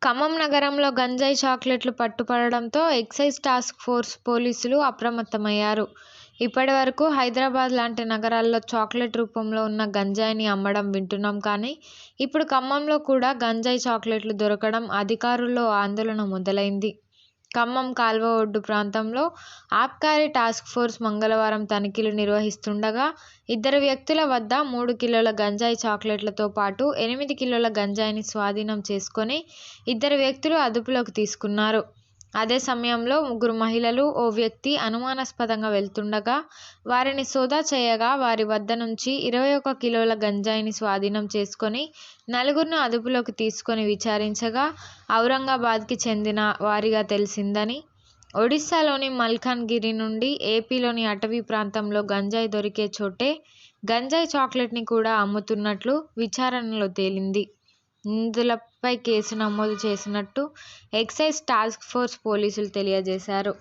ఖమ్మం నగరంలో గంజాయి చాక్లెట్లు పట్టుపడడంతో ఎక్సైజ్ టాస్క్ ఫోర్స్ పోలీసులు అప్రమత్తమయ్యారు. ఇప్పటివరకు హైదరాబాద్ లాంటి నగరాల్లో చాక్లెట్ రూపంలో ఉన్న గంజాయిని అమ్మడం వింటున్నాం కానీ, ఇప్పుడు ఖమ్మంలో కూడా గంజాయి చాక్లెట్లు దొరకడం అధికారుల్లో ఆందోళన మొదలైంది. ఖమ్మం కాల్వ ఒడ్డు ప్రాంతంలో ఆబ్కారీ టాస్క్ ఫోర్స్ మంగళవారం తనిఖీలు నిర్వహిస్తుండగా, 2 వ్యక్తుల వద్ద 3 కిలోల గంజాయి చాక్లెట్లతో పాటు 8 కిలోల గంజాయిని స్వాధీనం చేసుకొని 2 వ్యక్తులు అదుపులోకి తీసుకున్నారు. అదే సమయంలో 3 మహిళలు, ఓ వ్యక్తి అనుమానాస్పదంగా వెళ్తుండగా వారిని సోదా చేయగా వారి వద్ద నుంచి 21 కిలోల గంజాయిని స్వాధీనం చేసుకొని నలుగురిని అదుపులోకి తీసుకొని విచారించగా ఔరంగాబాద్కి చెందిన వారిగా తెలిసిందని, ఒడిశాలోని మల్కాన్ గిరి నుండి ఏపీలోని అటవీ ప్రాంతంలో గంజాయి దొరికే చోటే గంజాయి చాక్లెట్ని కూడా అమ్ముతున్నట్లు విచారణలో తేలింది. నిందితులపై కేసు నమోదు చేసినట్టు ఎక్సైజ్ టాస్క్ ఫోర్స్ పోలీసులు తెలియజేశారు.